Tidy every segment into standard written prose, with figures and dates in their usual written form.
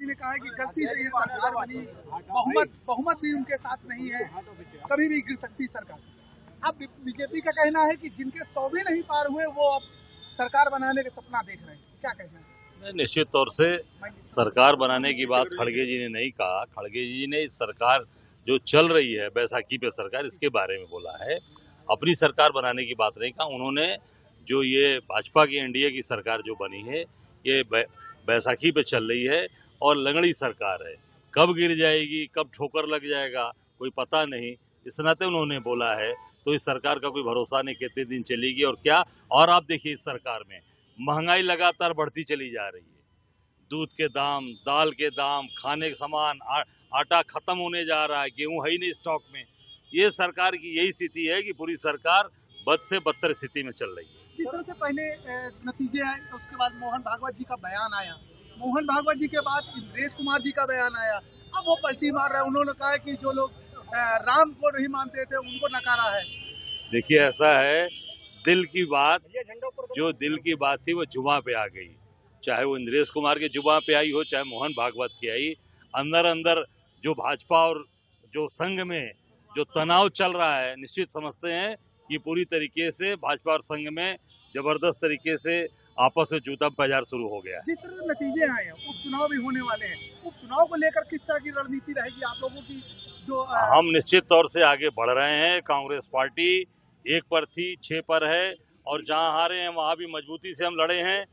ने कहा है कि गलती से ये सरकार बनी, बहुमत भी उनके साथ नहीं है, कभी भी गिर सकती सरकार। अब बीजेपी का कहना है कि जिनके 100 भी नहीं पार हुए वो अब सरकार बनाने का सपना देख रहे हैं, क्या कहना है? निश्चित तौर से सरकार बनाने की बात खड़गे जी ने नहीं कहा। खड़गे जी ने सरकार जो चल रही है बैसाखी पे सरकार, इसके बारे में बोला है। अपनी सरकार बनाने की बात नहीं कहा उन्होंने। जो ये भाजपा की एनडीए की सरकार जो बनी है ये बैसाखी पे चल रही है और लंगड़ी सरकार है। कब गिर जाएगी, कब ठोकर लग जाएगा कोई पता नहीं, इस नाते उन्होंने बोला है। तो इस सरकार का कोई भरोसा नहीं कितने दिन चलेगी और क्या। और आप देखिए इस सरकार में महंगाई लगातार बढ़ती चली जा रही है। दूध के दाम, दाल के दाम, खाने के सामान, आटा खत्म होने जा रहा है, गेहूं है ही नहीं स्टॉक में। ये सरकार की यही स्थिति है कि पूरी सरकार बद से बदतर स्थिति में चल रही है। जिस तरह से पहले नतीजे आए, उसके बाद मोहन भागवत जी का बयान आया, मोहन भागवत जी के बाद इंद्रेश कुमार जी का बयान आया, अब वो पलटी मार रहे हैं। उन्होंने कहा कि जो लोग राम को नहीं मानते थे उनको नकारा है। देखिए ऐसा है, दिल की बात, जो दिल की बात थी वो जुबां पे आ गई। चाहे वो इंद्रेश कुमार के जुबां पे आई हो, चाहे मोहन भागवत की आई। अंदर अंदर जो भाजपा और जो संघ में जो तनाव चल रहा है, निश्चित समझते हैं कि पूरी तरीके से भाजपा और संघ में जबरदस्त तरीके से आपस में जूता बाजार शुरू हो गया। जिस तरह से नतीजे आए हैं, उपचुनाव भी होने वाले हैं, उपचुनाव को लेकर किस तरह की रणनीति रहेगी आप लोगों की? जो हम निश्चित तौर से आगे बढ़ रहे हैं। कांग्रेस पार्टी 1 पर थी, 6 पर है और जहां हारे हैं वहां भी मजबूती से हम लड़े हैं।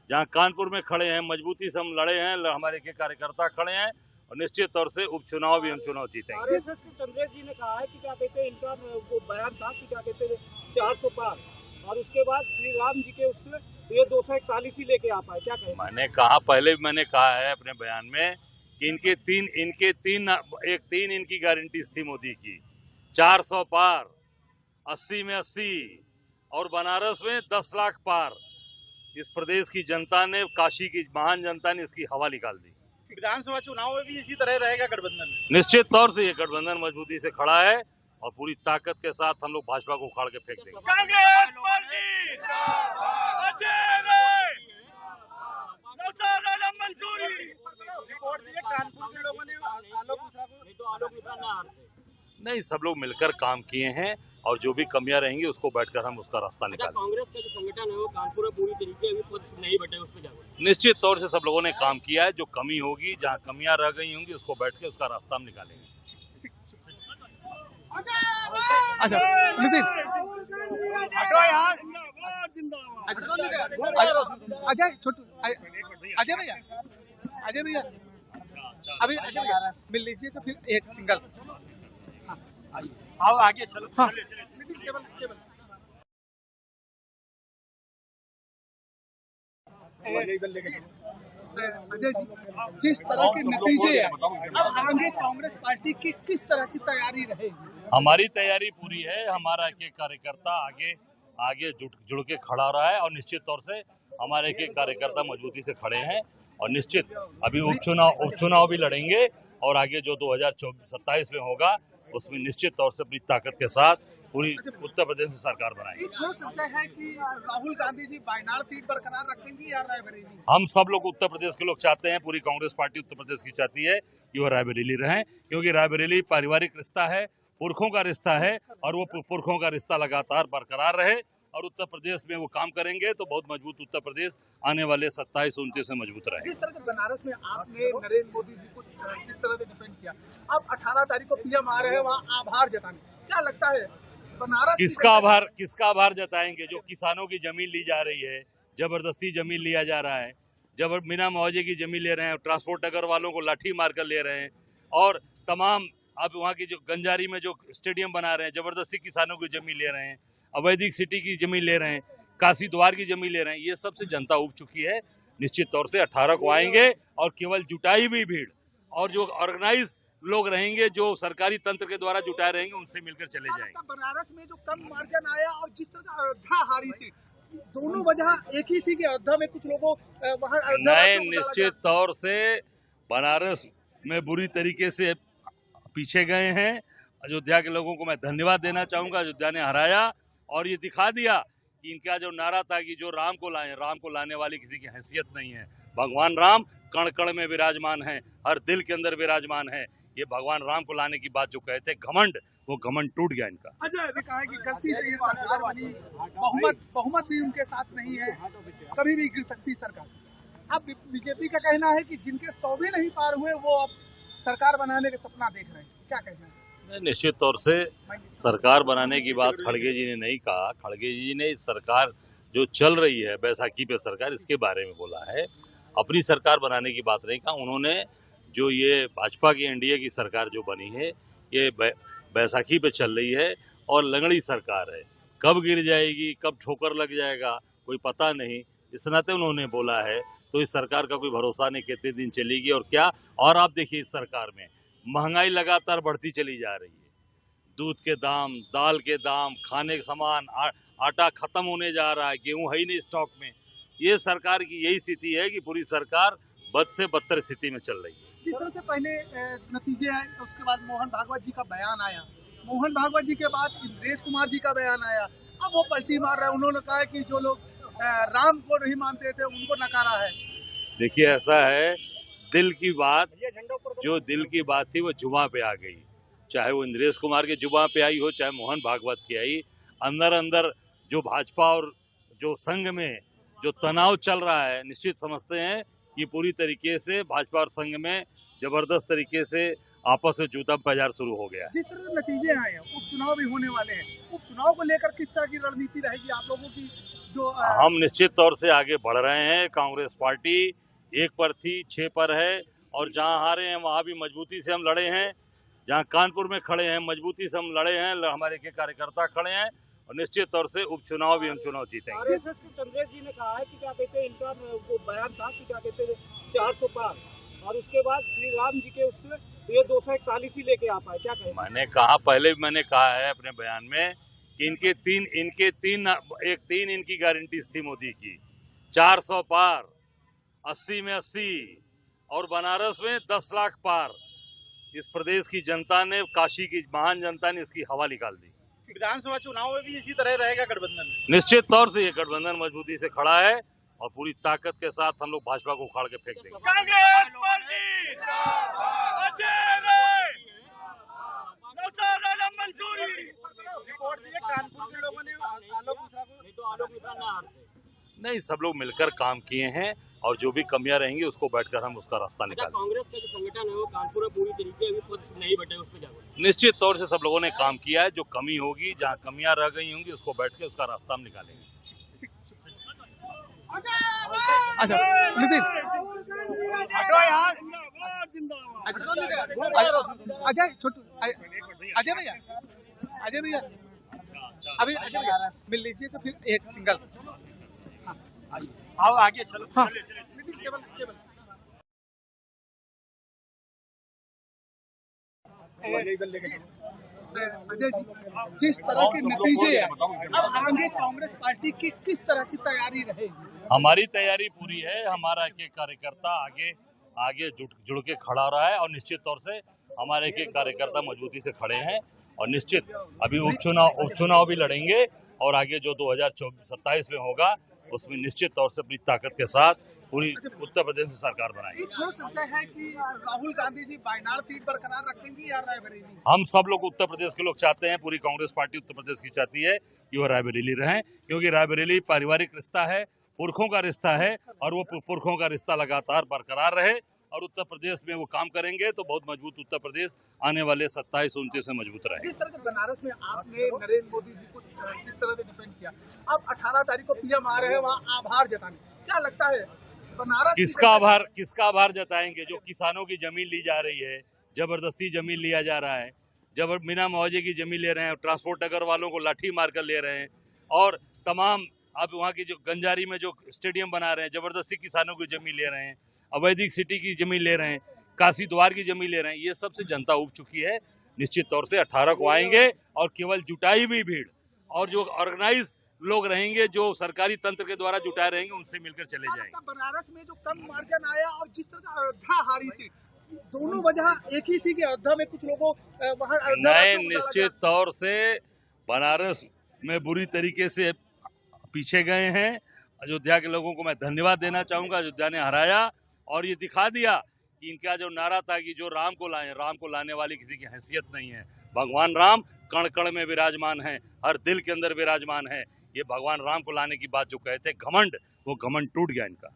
जहां कानपुर में खड़े हैं मजबूती से हम लड़े हैं, हमारे के कार्यकर्ता खड़े हैं और निश्चित तौर से उपचुनाव भी हम चुनाव जीतेंगे। आरएसएस के चंद्रेश जी ने कहा है कि क्या कहते हैं, इनका वो बयान था कि क्या कहते हैं 400 पार, और उसके बाद श्री राम जी के उसमें ये 241 ही लेके आ पाए, क्या कहें? मैंने कहा, पहले भी मैंने कहा है अपने बयान में कि इनके तीन इनकी गारंटीज थी मोदी की। 400 पार, 80 में 80 और बनारस में 10 लाख पार। इस प्रदेश की जनता ने, काशी की महान जनता ने इसकी हवा निकाल दी। विधानसभा चुनाव में भी इसी तरह रहेगा गठबंधन? निश्चित तौर से ये गठबंधन मजबूती से खड़ा है और पूरी ताकत के साथ हम लोग भाजपा को उखाड़ के फेंक देंगे। कांग्रेस पार्टी मंजूरी। रिपोर्ट दी है कानपुर के लोगों ने आलोक मिश्रा को, आलोक मिश्रा ना हार थे। नहीं, सब लोग मिलकर काम किए हैं और जो भी कमियां रहेंगी उसको बैठकर हम उसका रास्ता निकालेंगे। कांग्रेस का जो संगठन है वो कानपुर में पूरी तरीके अभी खुद नहीं बैठे, उस पर क्या बोलें? निश्चित तौर से सब लोगों ने काम किया है। जो कमी होगी, जहाँ कमियां रह गई होंगी, उसको बैठ के उसका रास्ता हम निकालेंगे। अच्छा नितिन, अजय छोटू, अजय भैया अभी अजय भैया मिल लीजिए तो फिर एक सिंगल। आओ आगे चलो। हाँ। अजय जी, जिस तरह के नतीजे हैं, अब आगे कांग्रेस पार्टी की किस तरह की तैयारी रहेगी? हमारी तैयारी पूरी है। हमारा एक कार्यकर्ता आगे जुड़ के खड़ा रहा है और निश्चित तौर से हमारे एक कार्यकर्ता मजबूती से खड़े हैं और निश्चित अभी उपचुनाव भी लड़ेंगे और आगे जो 2027 में होगा उसमें निश्चित तौर से अपनी ताकत के साथ पूरी उत्तर प्रदेश में सरकार बनाएंगे। एक ठोस संशय है कि राहुल गांधी जी वायनाड सीट बरकरार रखेंगी या रायबरेली? हम सब लोग उत्तर प्रदेश के लोग चाहते हैं, पूरी कांग्रेस पार्टी उत्तर प्रदेश की चाहती है कि वो रायबरेली रहें, क्योंकि रायबरेली पारिवारिक रिश्ता है, पुरखों का रिश्ता है और वो पुरखों का रिश्ता लगातार बरकरार रहे और उत्तर प्रदेश में वो काम करेंगे तो बहुत मजबूत उत्तर प्रदेश आने वाले 27-29 में मजबूत रहेंगे। जिस तरह से बनारस में आपने नरेंद्र मोदी जी को जिस तरह से डिफेंड किया, अब 18 तारीख को पीएम आ रहे हैं वहाँ आभार जताने, क्या लगता है बनारस किसका आभार जताएंगे? जो किसानों की जमीन ली जा रही है, जबरदस्ती जमीन लिया जा रहा है, बिना मुआवजे की जमीन ले रहे हैं, ट्रांसपोर्ट नगर वालों को लाठी मारकर ले रहे हैं और तमाम अब वहाँ की जो गंजारी में जो स्टेडियम बना रहे हैं, जबरदस्ती किसानों की जमीन ले रहे हैं, अवैधिक सिटी की जमीन ले रहे हैं, काशी द्वार की जमीन ले रहे हैं। ये सबसे जनता उब चुकी है। निश्चित तौर से 18 को आएंगे और केवल जुटाई हुई भीड़ और जो ऑर्गेनाइज लोग रहेंगे, जो सरकारी तंत्र के द्वारा जुटाए रहेंगे, उनसे मिलकर चले जाएंगे। बनारस में जो कम मार्जिन आया और जिस तरह से अयोध्या हारी सीट, दोनों वजह एक ही थी कि अयोध्या में कुछ लोगों वहाँ नए निश्चित तौर से बनारस में बुरी तरीके से पीछे गए हैं। अयोध्या के लोगों को मैं धन्यवाद देना चाहूंगा। अयोध्या ने हराया और ये दिखा दिया कि इनका जो नारा था कि जो राम को लाने वाली किसी की हैसियत नहीं है, भगवान राम कण कण में विराजमान है, हर दिल के अंदर विराजमान है। ये भगवान राम को लाने की बात जो कहते हैं घमंड, वो घमंड टूट गया इनका। अजय ने कहा है कि गलती से ये सरकार बनी, बहुमत भी उनके साथ नहीं है, कभी भी गिर सकती सरकार। अब बीजेपी का कहना है कि जिनके 100 भी नहीं पार हुए वो अब सरकार बनाने का सपना देख रहे हैं, क्या कहना है? निश्चित तौर से सरकार बनाने की बात खड़गे जी ने नहीं कहा। खड़गे जी ने सरकार जो चल रही है बैसाखी पे सरकार, इसके बारे में बोला है। अपनी सरकार बनाने की बात नहीं कहा उन्होंने। जो ये भाजपा की एनडीए की सरकार जो बनी है, ये बैसाखी पे चल रही है और लंगड़ी सरकार है। कब गिर जाएगी, कब ठोकर लग जाएगा, कोई पता नहीं। इस नाते उन्होंने बोला है, तो इस सरकार का कोई भरोसा नहीं कितने दिन चलेगी और क्या। और आप देखिए इस सरकार में महंगाई लगातार बढ़ती चली जा रही है। दूध के दाम, दाल के दाम, खाने के सामान, आटा खत्म होने जा रहा है, गेहूं है ही नहीं स्टॉक में। ये सरकार की यही स्थिति है कि पूरी सरकार बद से बदतर स्थिति में चल रही है। जिस तरह से पहले नतीजे आए, उसके बाद मोहन भागवत जी का बयान आया, मोहन भागवत जी के बाद इंद्रेश कुमार जी का बयान आया, अब वो पलटी मार रहे हैं। उन्होंने कहा कि जो लोग राम को नहीं मानते थे उनको नकारा है। देखिए ऐसा है, दिल की बात, जो दिल की बात थी वो जुबां पे आ गई। चाहे वो इंद्रेश कुमार के जुबां पे आई हो, चाहे मोहन भागवत की आई। अंदर अंदर जो भाजपा और जो संघ में जो तनाव चल रहा है, निश्चित समझते हैं कि पूरी तरीके से भाजपा और संघ में जबरदस्त तरीके से आपस में जूता बाजार शुरू हो गया। जिस तरह से नतीजे आए हैं, उपचुनाव भी होने वाले हैं, उपचुनाव को लेकर किस तरह की रणनीति रहेगी आप लोगों की? जो हम निश्चित तौर से आगे बढ़ रहे हैं। कांग्रेस पार्टी 1 पर थी, 6 पर है, और जहां हारे हैं वहां भी मजबूती से हम लड़े हैं। जहां कानपुर में खड़े हैं मजबूती से हम लड़े हैं, हमारे के कार्यकर्ता खड़े हैं, और निश्चित तौर से उपचुनाव भी हम चुनाव जीतेंगे। आरएसएस के चंद्रेश जी ने कहा है कि क्या कहते हैं, इनका वो बयान था कि क्या कहते हैं 400 पार, और उसके बाद श्री राम जी के उससे ये 241 ही लेके आ पाए, क्या कहें? मैंने कहा, पहले भी मैंने कहा है अपने बयान में कि इनके तीन इनकी गारंटीज थी मोदी की। 400 पार, 80 में 80, और बनारस में 10 लाख पार। इस प्रदेश की जनता ने, काशी की महान जनता ने इसकी हवा निकाल दी। विधानसभा चुनाव में भी इसी तरह रहेगा गठबंधन? निश्चित तौर से ये गठबंधन मजबूती से खड़ा है और पूरी ताकत के साथ हम लोग भाजपा को उखाड़ के फेंक देंगे। कांग्रेस पार्टी अजय राय, नौशाद आलम मंसूरी। रिपोर्ट दी है कानपुर के लोगों ने आलोक मिश्रा को, नहीं तो आलोक मिश्रा ना हारते। नहीं, सब लोग मिलकर काम किए हैं और जो भी कमियां रहेंगी उसको बैठकर हम उसका रास्ता निकालेंगे। कांग्रेस का जो संगठन है वो कानपुर में पूरी तरीके से खुद नहीं बैठे, उस पर जाकर निश्चित तौर से सब लोगों ने काम किया है। जो कमी होगी, जहाँ कमियां रह गई होंगी, उसको बैठ के उसका रास्ता हम निकालेंगे। अच्छा नितिन, अजय छोटू, अजय भैया अभी अजय भैया मिल लीजिए तो फिर एक सिंगल। आओ आगे चलो। हाँ। अजय जी, जिस तरह के नतीजे हैं, अब आगे कांग्रेस पार्टी की किस तरह की तैयारी रहेगी? हमारी तैयारी पूरी है। हमारा एक कार्यकर्ता आगे जुड़ के खड़ा रहा है, और निश्चित तौर से हमारे एक कार्यकर्ता मजबूती से खड़े हैं, और निश्चित अभी उपचुनाव भी लड़ेंगे, और आगे जो 2027 में होगा उसमें निश्चित तौर से अपनी ताकत के साथ पूरी उत्तर प्रदेश में सरकार बनाएंगे। एक थोड़ा संशय है कि राहुल गांधी जी वायनाड सीट बरकरार रखेंगे या रायबरेली? हम सब लोग उत्तर प्रदेश के लोग चाहते हैं, पूरी कांग्रेस पार्टी उत्तर प्रदेश की चाहती है कि वो रायबरेली रहें, क्योंकि रायबरेली पारिवारिक रिश्ता है, पुरखों का रिश्ता है, और वो पुरखों का रिश्ता लगातार बरकरार रहे, और उत्तर प्रदेश में वो काम करेंगे तो बहुत मजबूत उत्तर प्रदेश आने वाले 27-29 में मजबूत रहे। जिस तरह से बनारस में आपने नरेंद्र मोदी जी को जिस तरह से डिफेंड किया, अब 18 तारीख को पीएम आ रहे हैं वहाँ आभार जताने, क्या लगता है बनारस किसका आभार जताएंगे? जो किसानों की जमीन ली जा रही है, जबरदस्ती जमीन लिया जा रहा है, बिना मुआवजे की जमीन ले रहे हैं, ट्रांसपोर्ट नगर वालों को लाठी मारकर ले रहे हैं, और तमाम अब वहाँ की जो गंजारी में जो स्टेडियम बना रहे हैं, जबरदस्ती किसानों की जमीन ले रहे हैं, अवैधिक सिटी की जमीन ले रहे हैं, काशी द्वार की जमीन ले रहे हैं, ये सबसे जनता उब चुकी है। निश्चित तौर से 18 को आएंगे, और केवल जुटाई हुई भीड़ और जो ऑर्गेनाइज लोग रहेंगे, जो सरकारी तंत्र के द्वारा जुटाए रहेंगे, उनसे मिलकर चले जाएंगे। बनारस में जो कम मार्जिन आया और जिस तरह से अयोध्या हारी सीट, दोनों वजह एक ही थी कि अयोध्या में कुछ लोगों वहाँ नए निश्चित तौर से बनारस में बुरी तरीके से पीछे गए हैं, अयोध्या के लोगों को मैं धन्यवाद देना चाहूंगा। अयोध्या ने हराया और ये दिखा दिया कि इनका जो नारा था कि जो राम को लाने वाली किसी की हैसियत नहीं है। भगवान राम कण कण में विराजमान है, हर दिल के अंदर विराजमान है। ये भगवान राम को लाने की बात जो कहते घमंड, वो घमंड टूट गया इनका।